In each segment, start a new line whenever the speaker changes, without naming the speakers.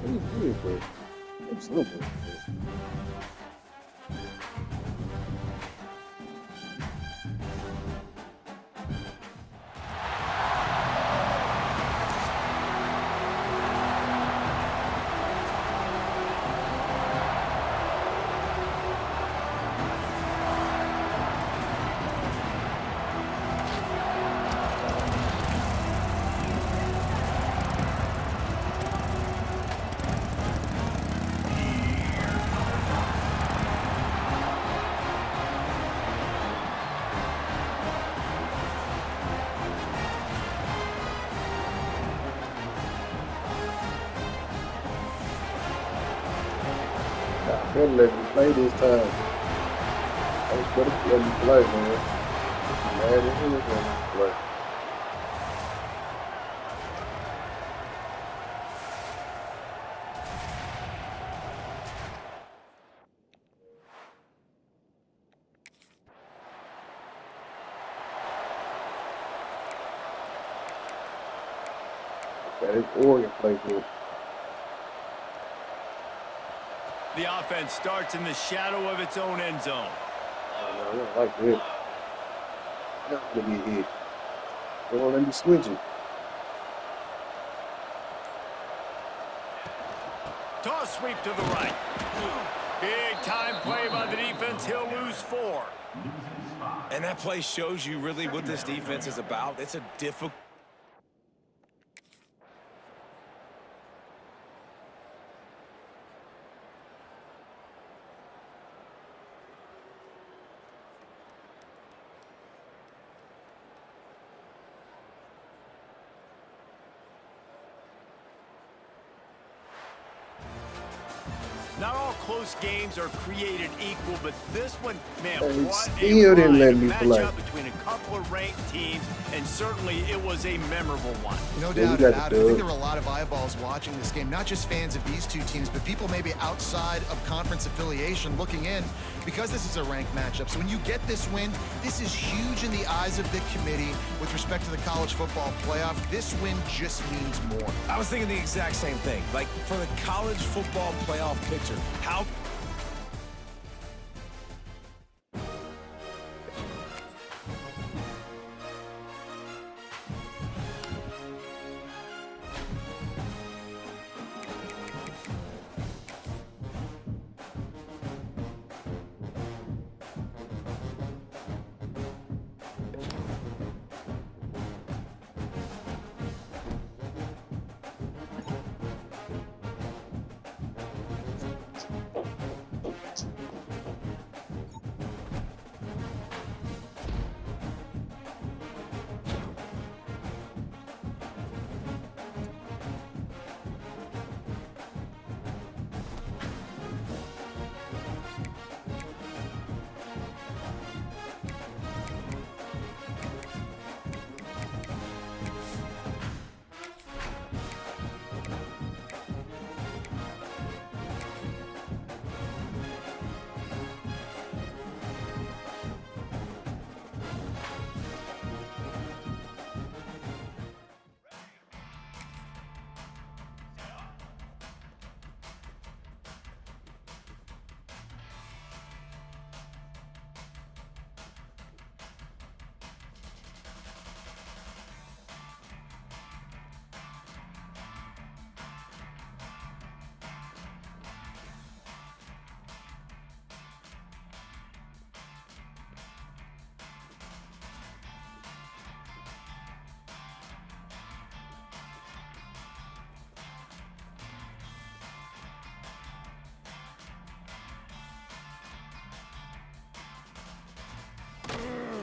Really quick. I'm so good. I better let me play this time. I was better let me play, man. Mad as hell let me play. That is Oregon play good.
The offense starts in the shadow of its own end zone.
Oh, no, I don't like this. Not gonna get hit. They won't let me switch it.
Toss sweep to the right. Big time play by the defense. He'll lose 4.
And that play shows you really what this defense is about. It's a difficult.
Not all close games are created equal, but this one, man,
They
what
still
a
didn't let
ride.
me
A
play.
matchup between a couple of ranked teams, and certainly it was a memorable one.
No
Yeah, you
doubt
got
about
the
it. I think
dub.
there were a lot of eyeballs watching this game, not just fans of these two teams, but people maybe outside of conference affiliation looking in because this is a ranked matchup. So when you get this win, this is huge in the eyes of the committee with respect to the college football playoff. This win just means more.
I was thinking the exact same thing. Like, for the college football playoff picture, how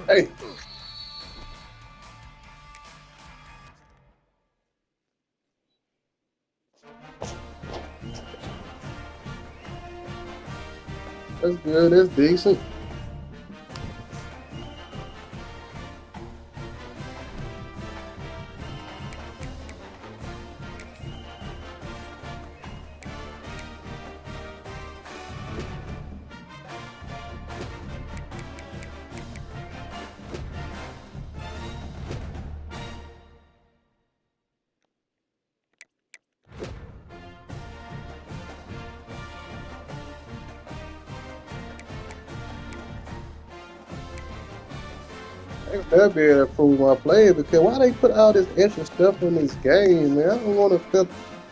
Hey, that's good. That's decent. They'll be able to improve my play because why they put all this extra stuff in this game, man? I don't want to feel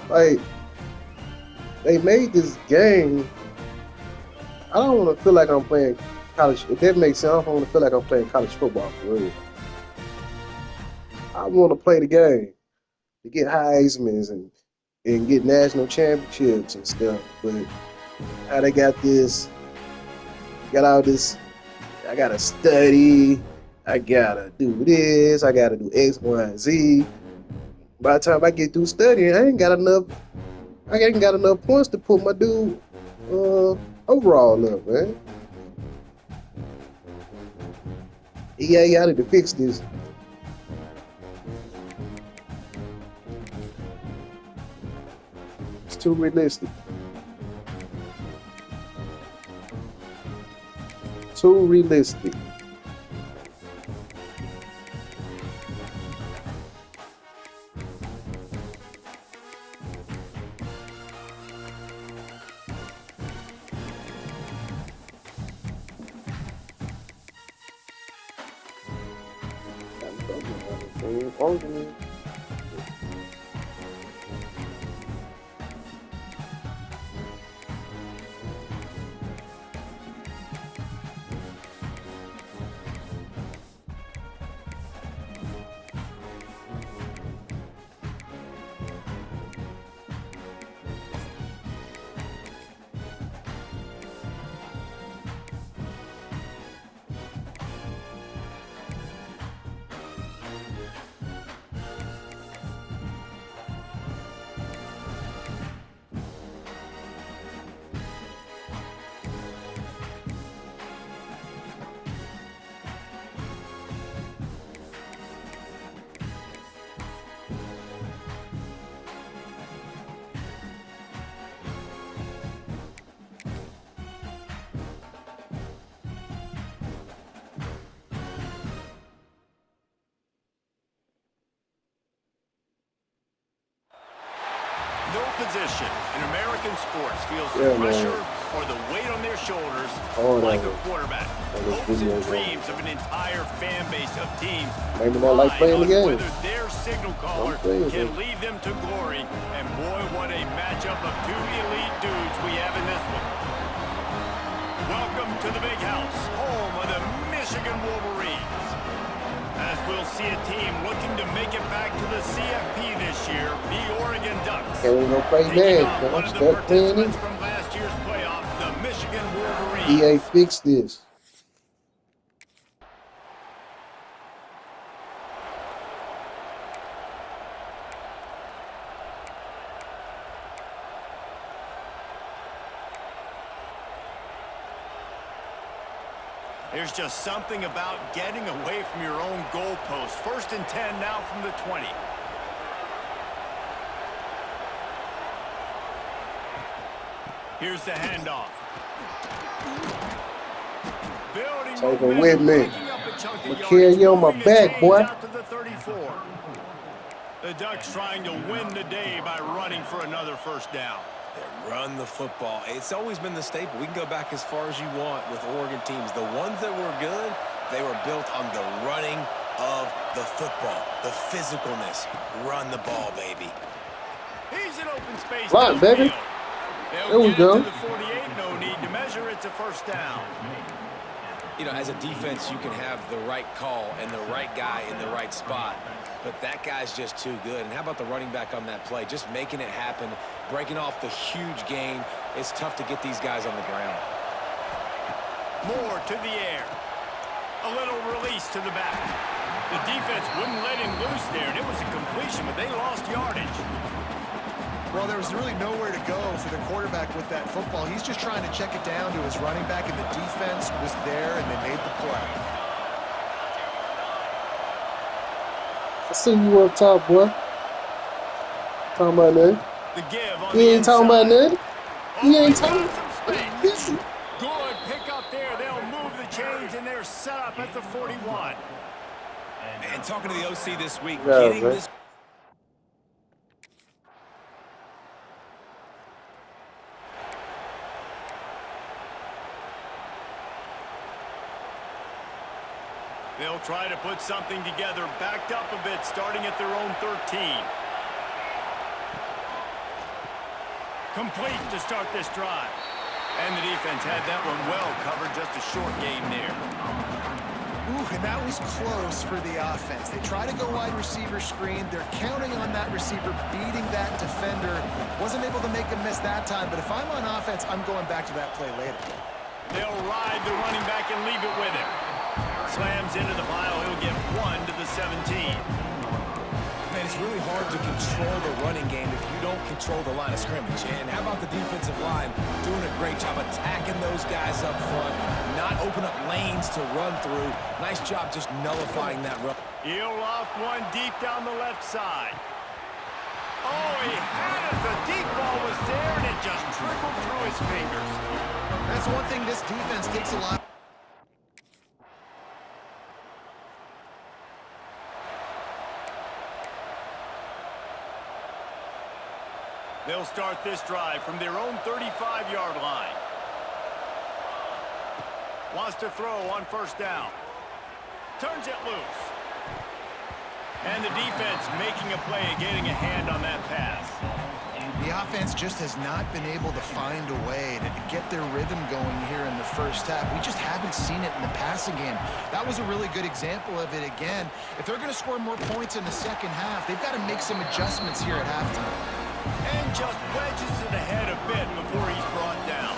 like they made this game. I don't want to feel like I'm playing college. If that makes sense, I don't want to feel like I'm playing college football for real. I want to play the game to get Heisman's and get national championships and stuff. But how they got all this, I gotta study, I gotta do this, I gotta do X, Y, and Z. By the time I get through studying, I ain't got enough points to put my dude overall up, man. Yeah, I need to fix this. It's too realistic. Too realistic.
No position in American sports feels the pressure or the weight on their shoulders like a quarterback. Hopes and dreams of an entire fan base of teams
maybe not like playing the game.
whether their signal caller can lead them to glory. And boy, what a matchup of two elite dudes we have in this one. Welcome to the Big House, home of the Michigan Wolverines. As we'll see a team looking to make it back to the CFP this year, the Oregon Ducks.
Can't go play that,
One of the participants from last year's playoff, the Michigan Wolverines.
EA fix this.
There's just something about getting away from your own goalpost. 1st and 10 now from the 20. Here's the handoff.
Take it with me. I'm going to carry you on my back, boy.
The Ducks trying to win the day by running for another first down.
They run the football. It's always been the staple. We can go back as far as you want with Oregon teams. The ones that were good, they were built on the running of the football, the physicalness. Run the ball, baby.
He's in open space.
Right, baby. There we go.
The 48, no need to measure. It's a first down.
You know, as a defense, you can have the right call and the right guy in the right spot, but that guy's just too good. And how about the running back on that play? Just making it happen, breaking off the huge gain. It's tough to get these guys on the ground.
More to the air. A little release to the back. The defense wouldn't let him loose there, and it was a completion, but they lost yardage.
Well, there was really nowhere to go for the quarterback with that football. He's just trying to check it down to his running back, and the defense was there, and they made the play.
I see you up top, boy. Talking about that.
The give on
You ain't talking about that. You ain't talking
about this. Good pick up there. They'll move the chains, and they're set up at the 41.
And talking to the OC this week,
Yeah,
getting
man.
this.
They'll They'll try to put something together, backed up a bit, starting at their own 13. Complete to start this drive. And the defense had that one well covered, just a short game there.
Ooh, and that was close for the offense. They try to go wide receiver screen. They're counting on that receiver beating that defender. Wasn't able to make a miss that time, but if I'm on offense, I'm going back to that play later.
They'll ride the running back and leave it with him. Slams into the pile. He'll get 1 to the 17.
Man, it's really hard to control the running game if you don't control the line of scrimmage. And how about the defensive line doing a great job attacking those guys up front, not open up lanes to run through. Nice job just nullifying that run.
He'll loft one deep down the left side. Oh, he had it. The deep ball was there, and it just trickled through his fingers.
That's one thing this defense takes a lot.
They'll start this drive from their own 35-yard line. Wants to throw on first down. Turns it loose. And the defense making a play and getting a hand on that pass.
The offense just has not been able to find a way to get their rhythm going here in the first half. We just haven't seen it in the passing game. That was a really good example of it again. If they're going to score more points in the second half, they've got to make some adjustments here at halftime.
And just wedges it ahead a bit before he's brought down.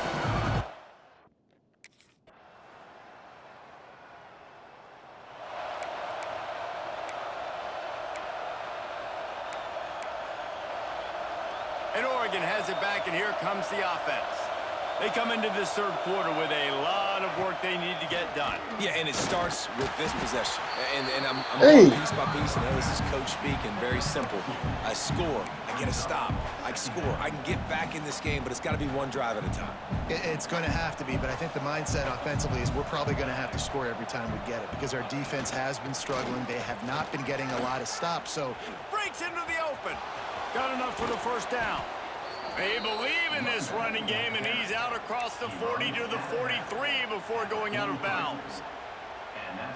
And Oregon has it back, and here comes the offense. They come into this third quarter with a lot of work they need to get done.
Yeah, and it starts with this possession. And I'm
Hey.
going piece by piece. I know this is coach speaking, very simple. I score, I get a stop, I score. I can get back in this game, but it's got to be one drive at a time.
It's going to have to be, but I think the mindset offensively is we're probably going to have to score every time we get it because our defense has been struggling. They have not been getting a lot of stops, so
Breaks into the open. Got enough for the first down. They believe in this running game, and he's out across the 40 to the 43 before going out of bounds.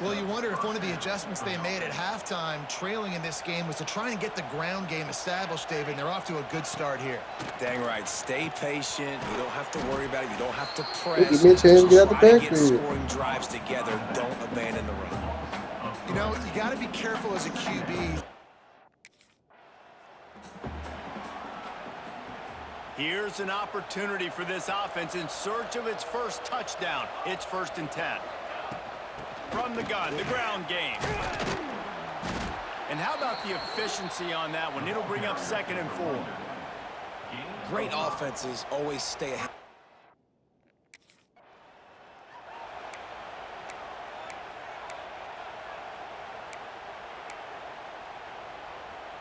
well, you wonder if one of the adjustments they made at halftime, trailing in this game, was to try and get the ground game established, David, and they're off to a good start here.
Dang right. Stay patient. You don't have to worry about it. You don't have to press.
You mentioned
Just
get out the
try to get
backfield.
scoring drives together. Don't abandon the run.
You know, you got to be careful as a QB.
Here's an opportunity for this offense in search of its first touchdown. It's 1st and 10. From the gun, the ground game. And how about the efficiency on that one? It'll bring up 2nd and 4.
Great offenses always stay ahead.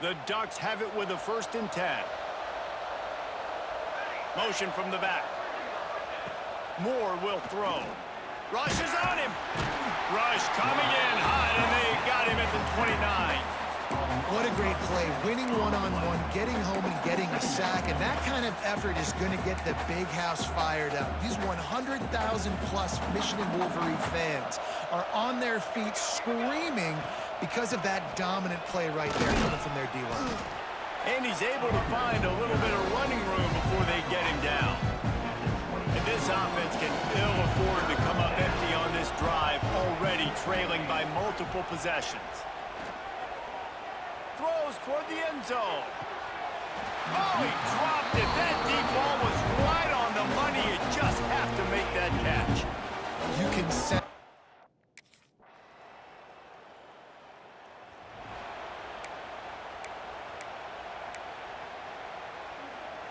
The Ducks have it with a 1st and 10. Motion from the back. Moore will throw. Rush is on him. Rush coming in hot, and they got him at the 29.
What a great play. Winning one-on-one, getting home and getting a sack, and that kind of effort is going to get the big house fired up. These 100,000-plus Michigan Wolverine fans are on their feet screaming because of that dominant play right there coming from their D-line.
And he's able to find a little bit of running room before they get him down. And this offense can ill afford to come up empty on this drive, already trailing by multiple possessions. Throws toward the end zone. Oh, he dropped it. That deep ball was right on the money. You just have to make that catch.
You can set.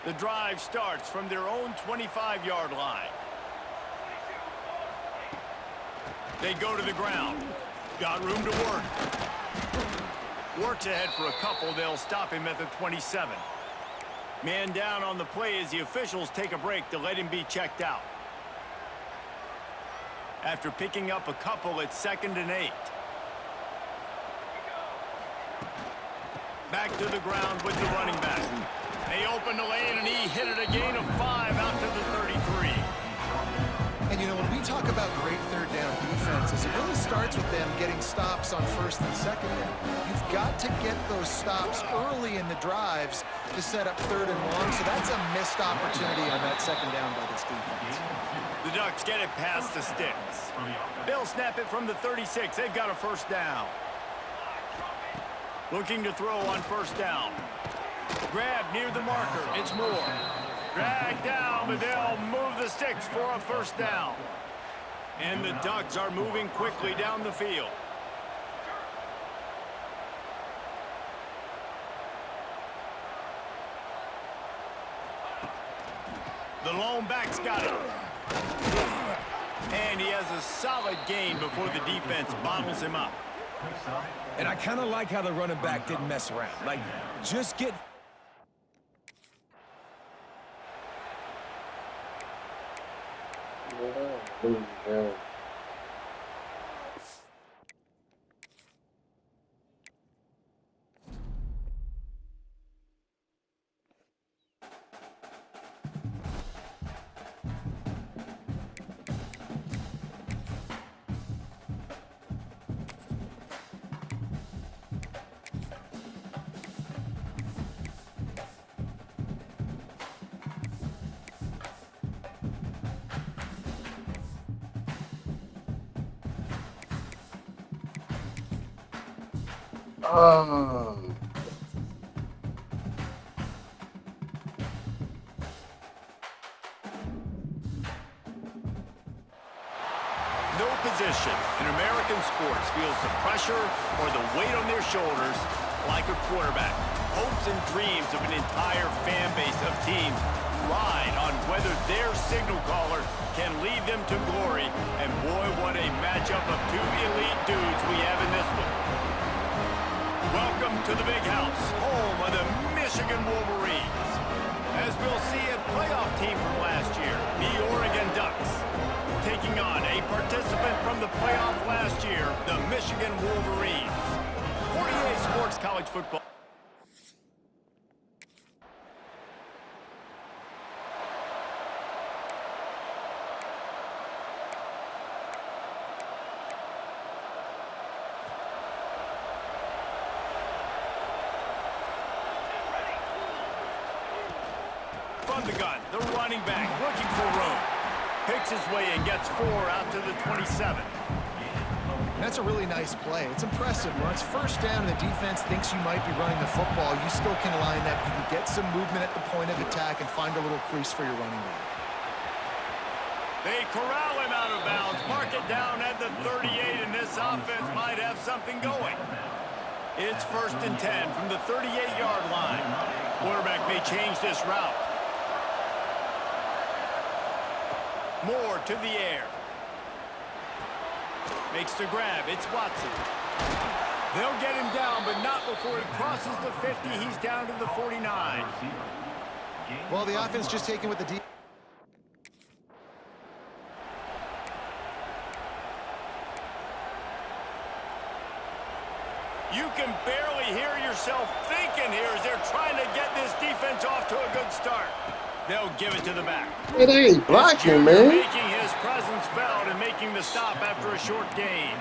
The drive starts from their own 25-yard line. They go to the ground. Got room to work. Works ahead for a couple. They'll stop him at the 27. Man down on the play as the officials take a break to let him be checked out. After picking up a couple, it's 2nd and 8. Back to the ground with the running back. They opened the lane, and he hit it a gain of 5 out to the 33.
And you You know, when we talk about great third down defenses, it really starts with them getting stops on first and second down. You've got to get those stops early in the drives to set up third and long, so that's a missed opportunity on that second down by this defense.
The Ducks get it past the sticks. They'll snap it from the 36. They've got a first down. Looking to throw on first down. Grab near the marker. It's Moore. Drag down, but they'll move the sticks for a first down. And the Ducks are moving quickly down the field. The lone back's got it. And he has a solid gain before the defense bottles him up.
And I kind of like how the running back didn't mess around. Like, just get...
Yeah.
No position in American sports feels the pressure or the weight on their shoulders like a quarterback. Hopes and dreams of an entire fan base of teams ride on whether their signal caller can lead them to glory. And boy, what a matchup of two elite dudes we have in this one. Welcome to the Big House, home of the Michigan Wolverines. As we'll see a playoff team from last year, the Oregon Ducks, taking on a participant from the playoff last year, the Michigan Wolverines. 48 Sports College Football. From the gun, the running back looking for room. Picks his way and gets 4 out to the 27.
That's a really nice play. It's impressive. When it's first down and the defense thinks you might be running the football, you still can line up. You can get some movement at the point of attack and find a little crease for your running back.
They corral him out of bounds, mark it down at the 38, and this offense might have something going. It's 1st and 10 from the 38-yard line. Quarterback may change this route. Moore to the air. Makes the grab. It's Watson. They'll get him down, but not before he crosses the 50. He's down to the 49.
Well, the offense just taken with the deep.
You can barely hear yourself thinking here as they're trying to get this defense off to a good start. They'll give it to the back.
It ain't blocking, man.
Making his presence felt and making the stop after a short gain.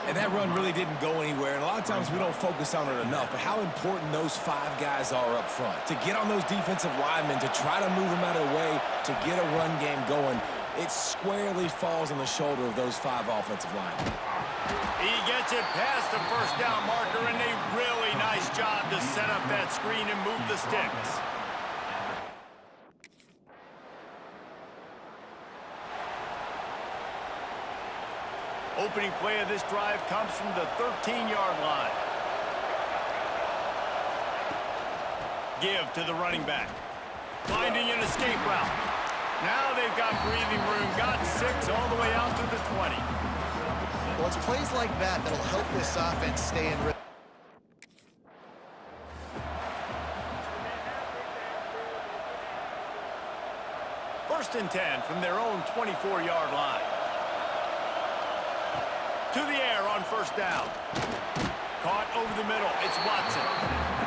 And that run really didn't go anywhere. And a lot of times we don't focus on it enough. But how important those 5 guys are up front. To get on those defensive linemen, to try to move them out of the way, to get a run game going, it squarely falls on the shoulder of those 5 offensive linemen.
He gets it past the first down marker, and a really nice job to set up that screen and move the sticks. Opening play of this drive comes from the 13-yard line. Give to the running back. Finding an escape route. Now they've got breathing room. Got 6 all the way out to the 20.
Well, it's plays like that that'll help this offense stay in rhythm.
1st and 10 from their own 24-yard line. To the air on first down. Caught over the middle. It's Watson.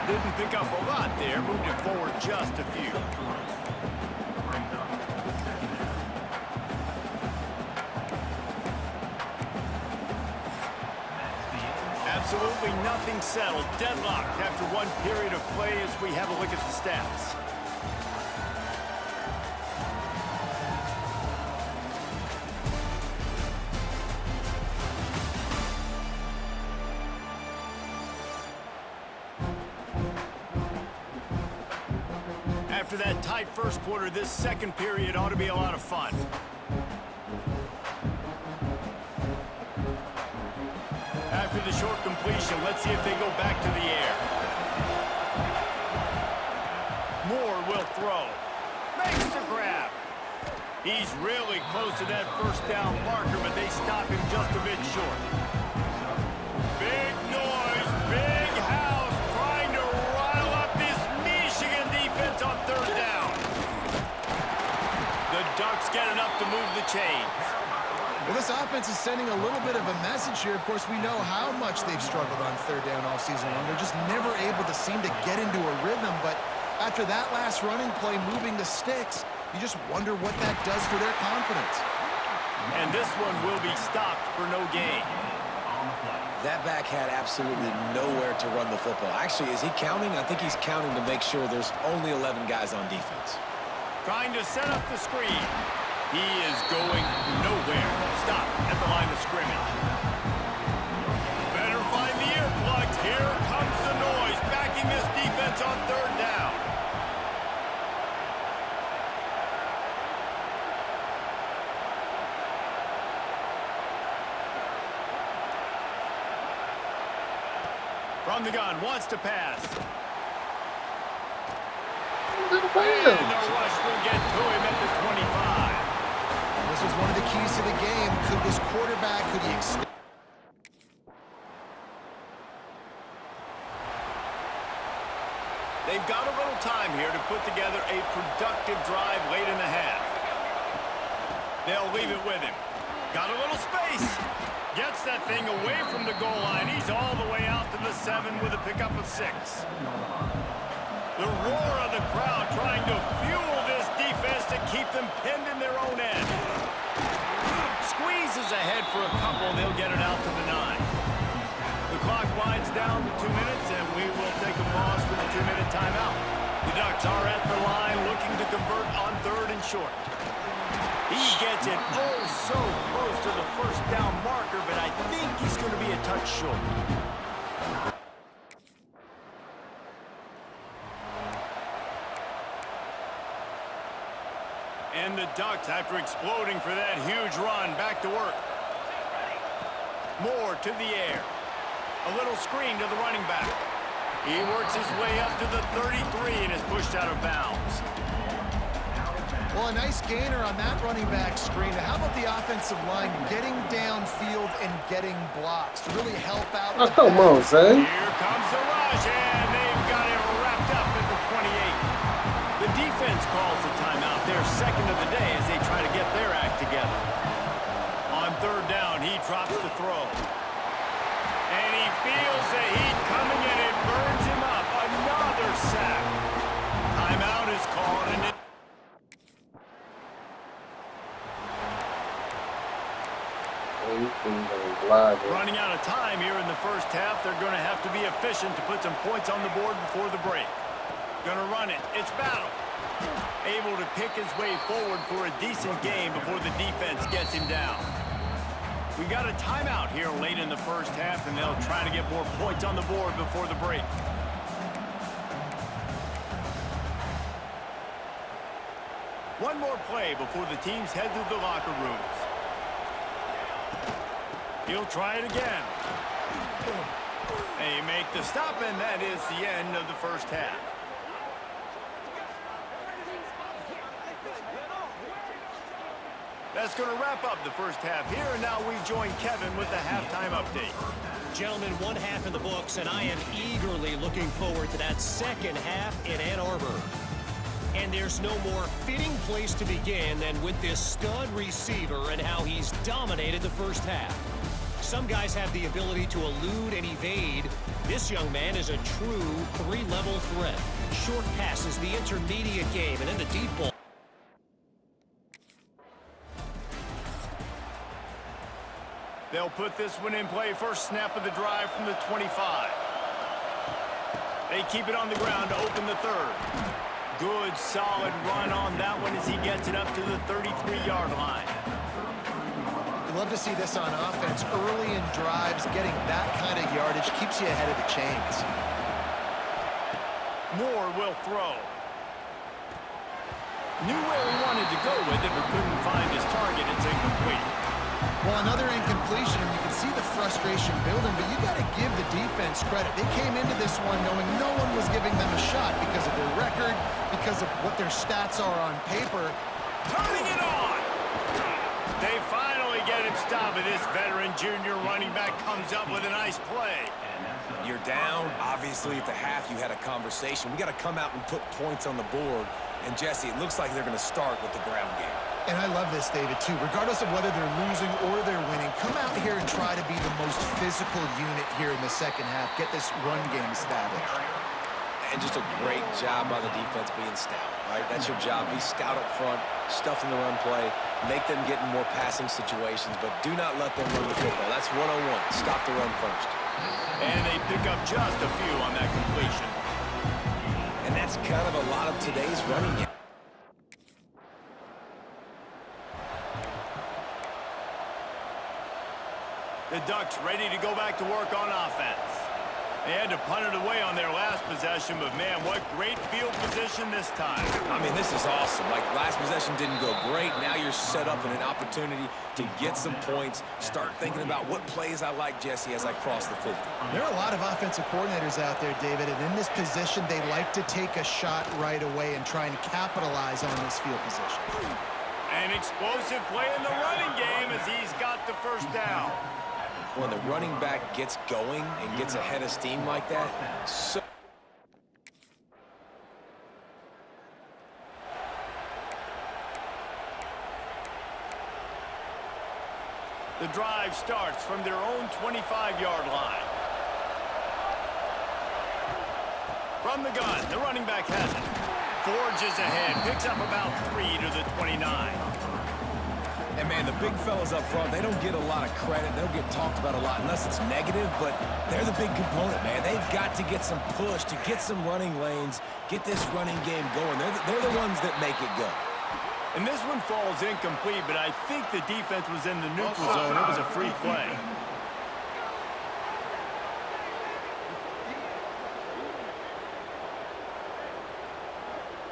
Didn't pick up a lot there. Moved it forward just a few. Absolutely nothing settled. Deadlocked after one period of play as we have a look at the stats. After that tight first quarter, this second period ought to be a lot of fun. After the short completion, let's see if they go back to the air. Moore will throw. Makes the grab. He's really close to that first down marker, but they stop him just a bit short. Big noise, big house, trying to rile up this Michigan defense on third down. The Ducks get enough to move the chains.
Well, this offense is sending a little bit of a message here. Of course, we know how much they've struggled on third down all season long. They're just never able to seem to get into a rhythm. But after that last running play, moving the sticks, you just wonder what that does for their confidence.
And this one will be stopped for no gain.
That back had absolutely nowhere to run the football. Actually, is he counting? I think he's counting to make sure there's only 11 guys on defense.
Trying to set up the screen. He is going nowhere. Stop at the line of scrimmage. Better find the earplugs. Here comes the noise, backing this defense on third down. From the gun, wants to pass. And the rush will get to him at the 25.
This was one of the keys to the game. Could this quarterback, could he extend?
They've got a little time here to put together a productive drive late in the half. They'll leave it with him. Got a little space. Gets that thing away from the goal line. He's all the way out to the 7 with a pickup of 6. The roar of the crowd trying to fuel this defense to keep them pinned in their own end. Squeezes ahead for a couple. They'll get it out to the 9. The clock winds down to 2 minutes, and we will take a pause for the 2-minute timeout. The Ducks are at the line looking to convert on third and short. He gets it oh so close to the first down marker, but I think he's going to be a touch short. And the Ducks, after exploding for that huge run, back to work. Moore to the air. A little screen to the running back. He works his way up to the 33 and is pushed out of bounds.
Well, a nice gainer on that running back screen. How about the offensive line getting downfield and getting blocks to really help out?
Oh, come on, Zay.
Here comes the rush, and they've got him wrapped up at the 28. The defense calls the timeout. Their second of the day as they try to get their act together. On third down, he drops the throw. And he feels the heat coming, and it burns him up. Another sack. Timeout is called, and it... Running out of time here in the first half. They're going to have to be efficient to put some points on the board before the break. Going to run it. It's Battle. Able to pick his way forward for a decent game before the defense gets him down. We got a timeout here late in the first half, and they'll try to get more points on the board before the break. One more play before the teams head to the locker rooms. He'll try it again. They make the stop, and that is the end of the first half. That's going to wrap up the first half here, and now we join Kevin with the halftime update.
Gentlemen, one half in the books, and I am eagerly looking forward to that second half in Ann Arbor. And there's no more fitting place to begin than with this stud receiver and how he's dominated the first half. Some guys have the ability to elude and evade. This young man is a true three-level threat. Short passes, the intermediate game, and then the deep ball.
They'll put this one in play. First snap of the drive from the 25. They keep it on the ground to open the third. Good, solid run on that one as he gets it up to the 33-yard line.
You love to see this on offense. Early in drives, getting that kind of yardage keeps you ahead of the chains.
Moore will throw. Knew where he wanted to go with it, but couldn't find his target. It's incomplete.
Well, another incompletion, and you can see the frustration building, but you got to give the defense credit. They came into this one knowing no one was giving them a shot because of their record, because of what their stats are on paper.
Turning it on! They finally get him stopped, and this veteran junior running back comes up with a nice play.
You're down. Obviously, at the half, you had a conversation. We got to come out and put points on the board. And, Jesse, it looks like they're going to start with the ground game.
And I love this, David, too. Regardless of whether they're losing or they're winning, come out here and try to be the most physical unit here in the second half. Get this run game established.
And just a great job by the defense being stout, right? That's your job. Be stout up front, stuff in the run play, make them get in more passing situations, but do not let them run the football. That's 1-on-1. Stop the run first.
And they pick up just a few on that completion.
And that's kind of a lot of today's running game.
The Ducks ready to go back to work on offense. They had to punt it away on their last possession, but man, what great field position this time.
I mean, this is awesome. Like, last possession didn't go great. Now you're set up in an opportunity to get some points. Start thinking about what plays I like, Jesse, as I cross the 50.
There are a lot of offensive coordinators out there, David, and in this position, they like to take a shot right away and try and capitalize on this field position.
An explosive play in the running game as he's got the first down.
When the running back gets going and gets ahead of steam like that, so...
The drive starts from their own 25-yard line. From the gun, the running back has it. Forges ahead, picks up about 3 to the 29.
And, man, the big fellas up front, they don't get a lot of credit. They don't get talked about a lot unless it's negative, but they're the big component, man. They've got to get some push, to get some running lanes, get this running game going. They're the ones that make it go.
And this one falls incomplete, but I think the defense was in the neutral zone. It was a free play.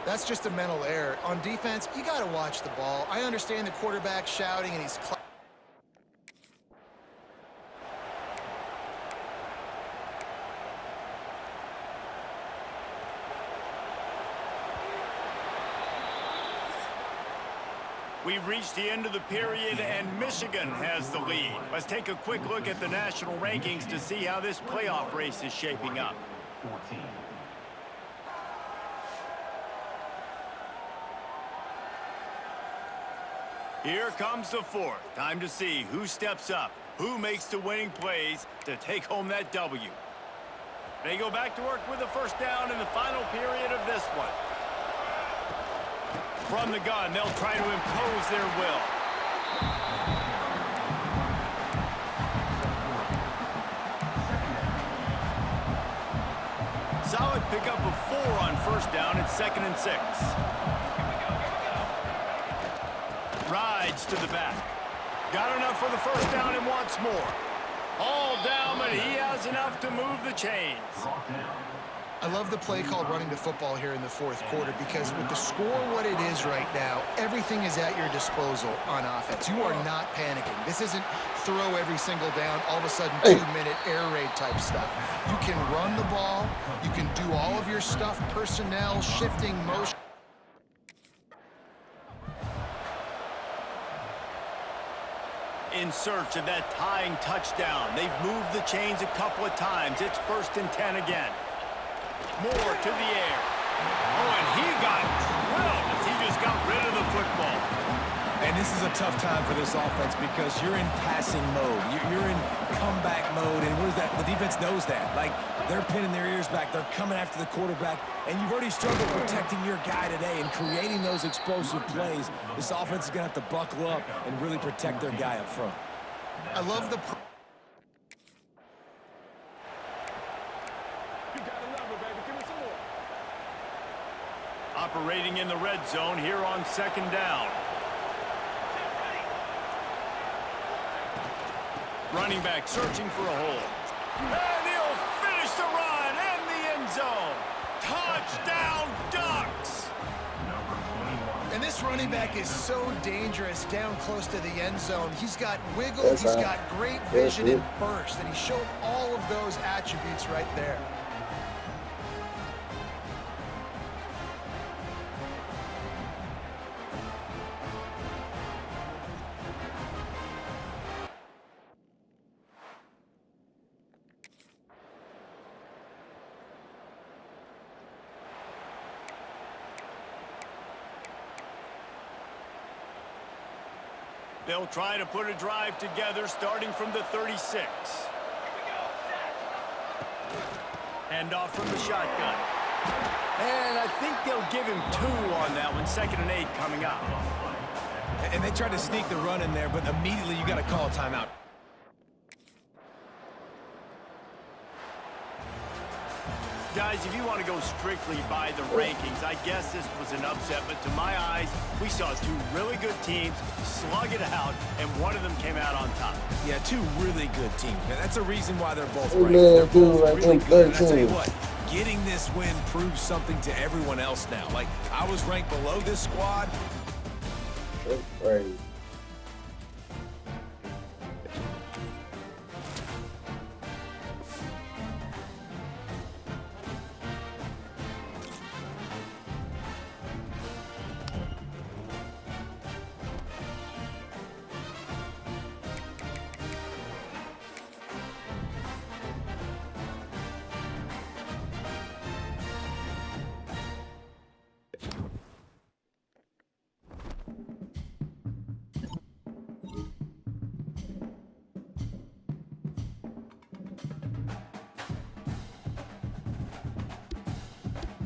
That's just a mental error. On defense, you got to watch the ball. I understand the quarterback shouting, and he's...
We've reached the end of the period, and Michigan has the lead. Let's take a quick look at the national rankings to see how this playoff race is shaping up.
14.
Here comes the fourth. Time to see who steps up, who makes the winning plays to take home that W. They go back to work with the first down in the final period of this one. From the gun, they'll try to impose their will. Solid pickup of 4 on first down. It's 2nd and 6. Rides to the back. Got enough for the first down and wants more. All down, but he has enough to move the chains.
I love the play called running the football here in the fourth quarter because with the score what it is right now, everything is at your disposal on offense. You are not panicking. This isn't throw every single down, all of a sudden 2-minute air raid type stuff. You can run the ball. You can do all of your stuff, personnel, shifting, motion.
In search of that tying touchdown. They've moved the chains a couple of times. It's 1st and 10 again. Moore to the air. Oh, and he got drilled as he just got rid of the football.
And this is a tough time for this offense because you're in passing mode. You're in comeback mode, and what is that? The defense knows that. Like, they're pinning their ears back. They're coming after the quarterback, and you've already struggled protecting your guy today and creating those explosive plays. This offense is going to have to buckle up and really protect their guy up front.
I love the...
Operating in the red zone here on second down. Running back searching for a hole. And he'll finish the run in the end zone. Touchdown, Ducks!
And this running back is so dangerous down close to the end zone. He's got wiggle, he's got great vision and burst, and he showed all of those attributes right there.
They'll try to put a drive together starting from the 36. Hand off from the shotgun. And I think they'll give him 2 on that one. 2nd and 8 coming up.
And they tried to sneak the run in there, but immediately you got to call a timeout.
Guys, if you want to go strictly by the rankings, I guess this was an upset, but to my eyes, we saw 2 really good teams slug it out, and one of them came out on top.
Yeah, 2 really good teams, man. That's a reason why they're both
Hey,
ranked.
man,
They're
dude,
both
like
really
them
good. And I tell
13.
you what, getting this win proves something to everyone else now. Like, I was ranked below this squad.
That's crazy.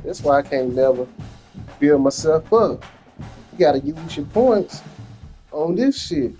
That's why I can't never build myself up. You gotta use your points on this shit.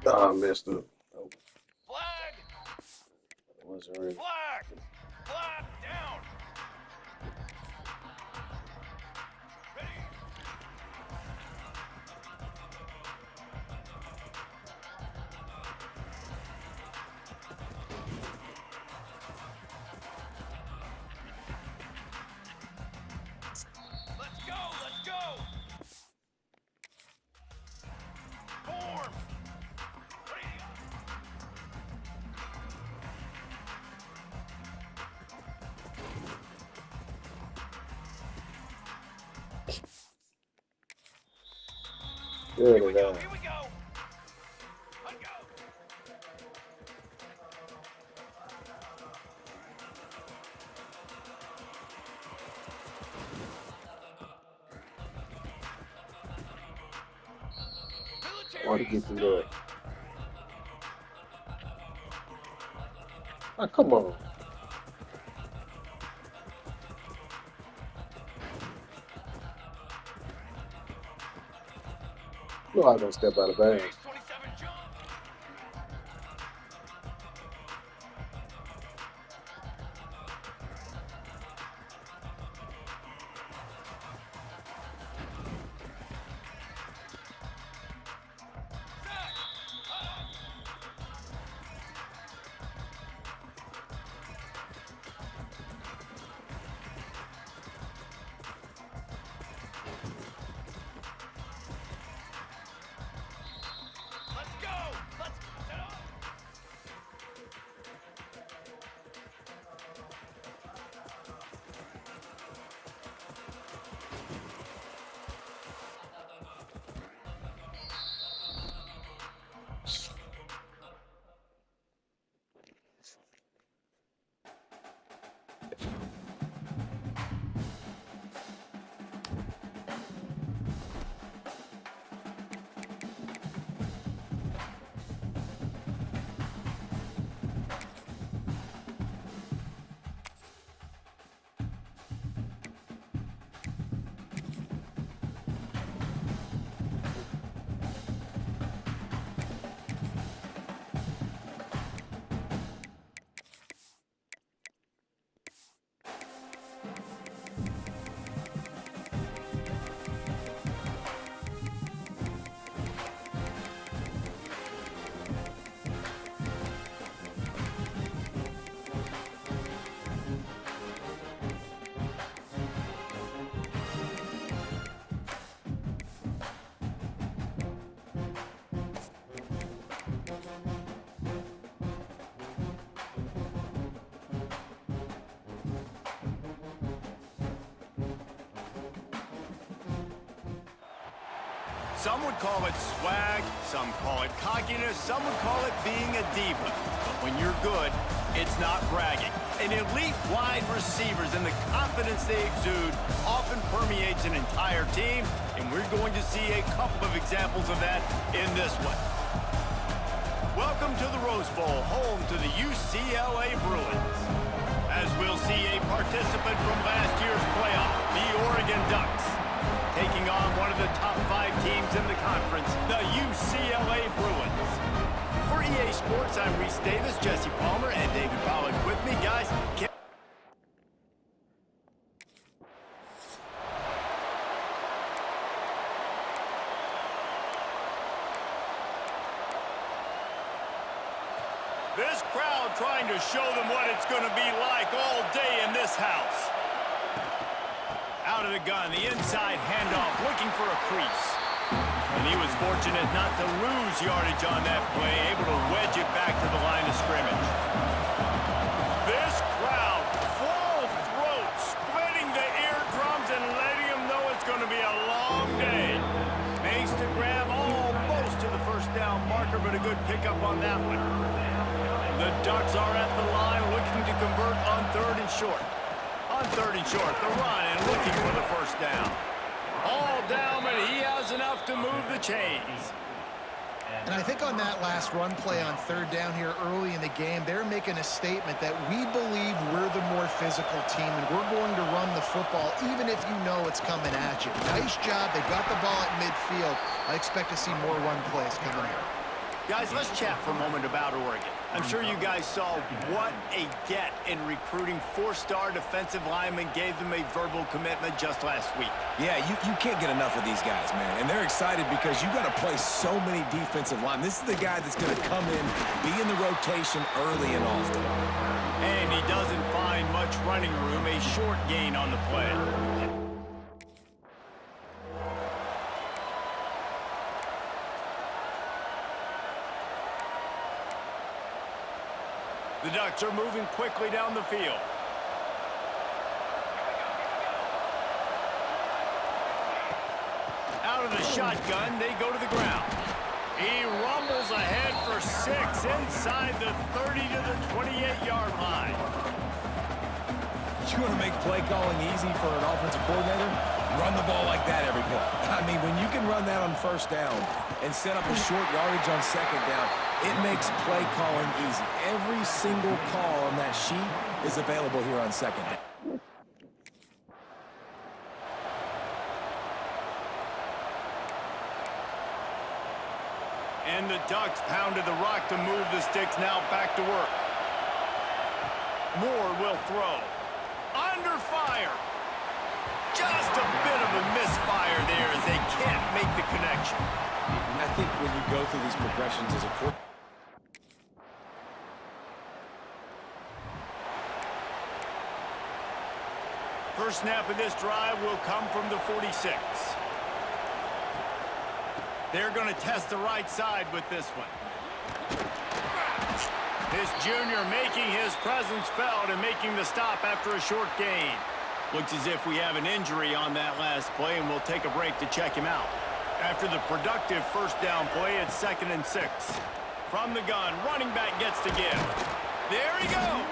Ah, I messed up.
Flag!
That wasn't ready.
Flag! Flag down! Ready! Let's go! Let's go! Form! Ready!
There
Here
we
we go!
go.
Here we go! Let's go!
Want to get through that? Ah, come on. No, I don't step out of bounds.
27 jump! Let's go! Let's set up! Some would call it swag, some call it cockiness, some would call it being a diva. But when you're good, it's not bragging. An elite wide receivers and the confidence they exude often permeates an entire team, and we're going to see a couple of examples of that in this one. Welcome to the Rose Bowl, home to the UCLA Bruins. As we'll see a participant from last year's playoff, the Oregon Ducks, taking on one of the top 5 teams in the conference, the UCLA Bruins. For EA Sports, I'm Reese Davis, Jesse Palmer, and David Pollack with me. Guys, this crowd trying to show them what it's going to be like all day in this house. Out of the gun, the inside handoff, looking for a crease. And he was fortunate not to lose yardage on that play, able to wedge it back to the line of scrimmage. This crowd, full throat, splitting the eardrums and letting them know it's going to be a long day. Makes to grab almost to the first down marker, but a good pickup on that one. The Ducks are at the line, looking to convert on 3rd and short. On 3rd and short, the run and looking for the first down. All down, but he has enough to move the chains.
And I think on that last run play on third down here early in the game, they're making a statement that we believe we're the more physical team and we're going to run the football even if you know it's coming at you. Nice job. They got the ball at midfield. I expect to see more run plays coming in.
Guys, let's chat for a moment about Oregon. I'm sure you guys saw what a get in recruiting four-star defensive linemen gave them a verbal commitment just last week.
Yeah, you can't get enough of these guys, man. And they're excited because you got to play so many defensive linemen. This is the guy that's going to come in, be in the rotation early and often.
And he doesn't find much running room, a short gain on the play. The Ducks are moving quickly down the field. Out of the shotgun, they go to the ground. He rumbles ahead for 6 inside the 30 to the 28-yard line.
You want to make play calling easy for an offensive coordinator? Run the ball like that every play. I mean, when you can run that on first down and set up a short yardage on second down, it makes play calling easy. Every single call on that sheet is available here on second down.
And the Ducks pounded the rock to move the sticks, now back to work. Moore will throw. Under fire. Just a bit of a misfire there as they can't make the connection.
I think when you go through these progressions as a quarterback,
First snap of this drive will come from the 46. They're going to test the right side with this one. This junior making his presence felt and making the stop after a short gain. Looks as if we have an injury on that last play, and we'll take a break to check him out. After the productive first down play, it's 2nd and 6. From the gun, running back gets the give. There he goes.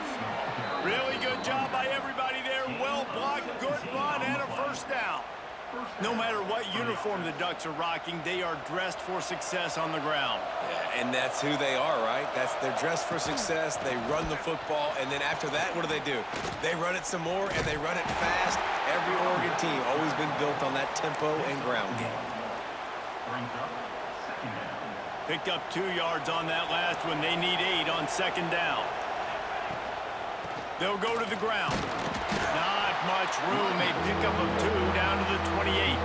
Really good job by everybody there. Well blocked, good run, and a first down. No matter what uniform the Ducks are rocking, they are dressed for success on the ground.
yeah, and that's who they are, right? They're dressed for success. They run the football, and then after that, what do? They run it some more, and they run it fast. Every Oregon team always been built on that tempo and ground game.
Picked up 2 yards on that last one. They need 8 on second down. They'll go to the ground. Not much room. A pickup of 2 down to the 28.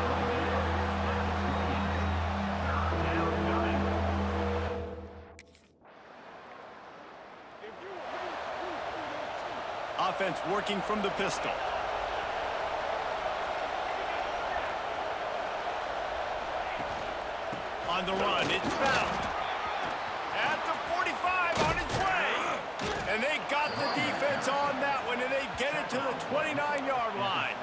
Offense working from the pistol. On the run, it's found. At the 45, on its way. And they got the defense on that one, and they get it to the 29-yard line.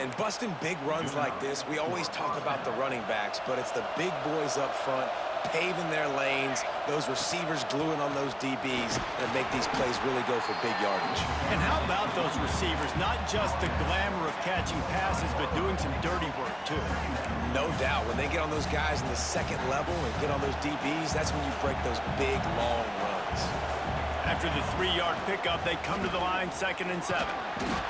And busting big runs like this, we always talk about the running backs, but it's the big boys up front, paving their lanes, those receivers gluing on those DBs that make these plays really go for big yardage.
And how about those receivers? Not just the glamour of catching passes, but doing some dirty work, too.
No doubt. When they get on those guys in the second level and get on those DBs, that's when you break those big, long runs.
After the 3-yard pickup, they come to the line 2nd and 7.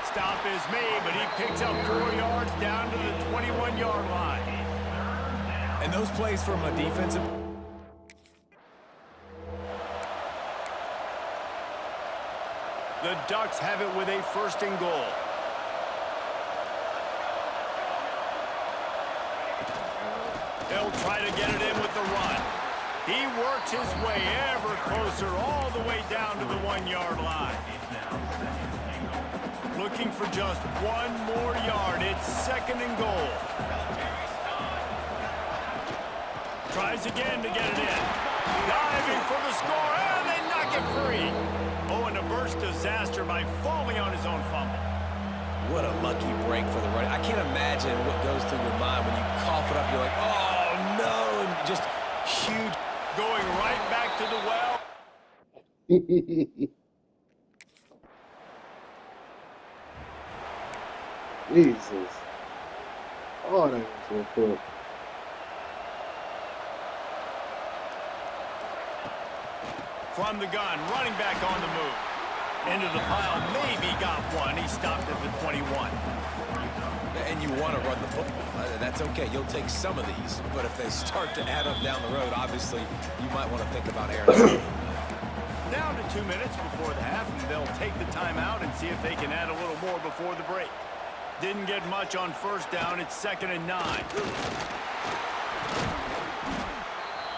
Stop is made, but he picks up 4 yards down to the 21-yard line.
And those plays from a defensive...
The Ducks have it with a 1st and goal. They'll try to get it in with the run. He works his way ever closer all the way down to the 1-yard line. Looking for just 1 more yard. It's 2nd and goal. Tries again to get it in. Diving for the score, and they knock it free. Oh, and a burst disaster by falling on his own fumble.
What a lucky break for the running. I can't imagine what goes through your mind when you cough it up. You're like, oh, no, and just huge.
Going right back to the well.
Jesus. Oh, that was so cool.
From the gun, running back on the move. Into the pile, maybe got one. He stopped at the 21.
And you want to run the football. That's okay. You'll take some of these. But if they start to add up down the road, obviously, you might want to think about airing.
Down to 2 minutes before the half, and they'll take the timeout and see if they can add a little more before the break. Didn't get much on first down. It's 2nd and 9.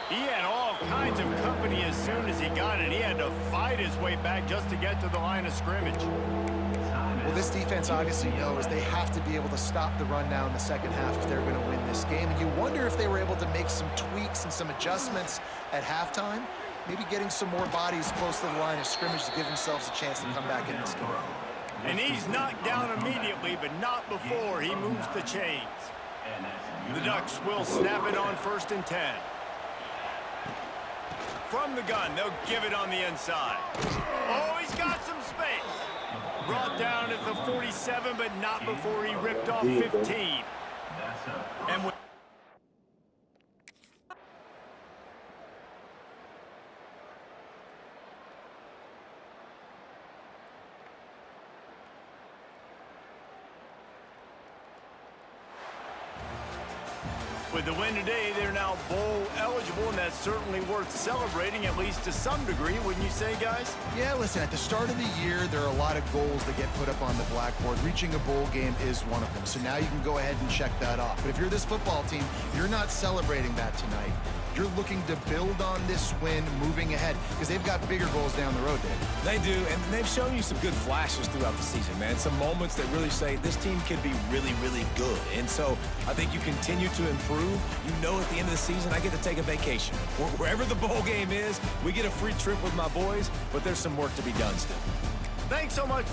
He had all kinds of company as soon as he got it. He had to fight his way back just to get to the line of scrimmage.
Well, this defense obviously knows they have to be able to stop the run now in the second half if they're going to win this game. And you wonder if they were able to make some tweaks and some adjustments at halftime, maybe getting some more bodies close to the line of scrimmage to give themselves a chance to come back in this game.
And he's knocked down immediately, but not before he moves the chains. The Ducks will snap it on 1st and 10. From the gun, they'll give it on the inside. Oh, he's got some space. Brought down at the 47, but not before he ripped off 15. And with the win today, they're now bowl eligible, and that's certainly worth celebrating, at least to some degree, wouldn't you say, guys?
Yeah, listen, at the start of the year, there are a lot of goals that get put up on the blackboard. Reaching a bowl game is one of them. So now you can go ahead and check that off. But if you're this football team, you're not celebrating that tonight. You're looking to build on this win moving ahead because they've got bigger goals down the road, Dave.
They do, and they've shown you some good flashes throughout the season, man. Some moments that really say this team could be really, really good. And so I think you continue to improve. You know at the end of the season, I get to take a vacation. Wherever the bowl game is, we get a free trip with my boys, but there's some work to be done still.
Thanks so much.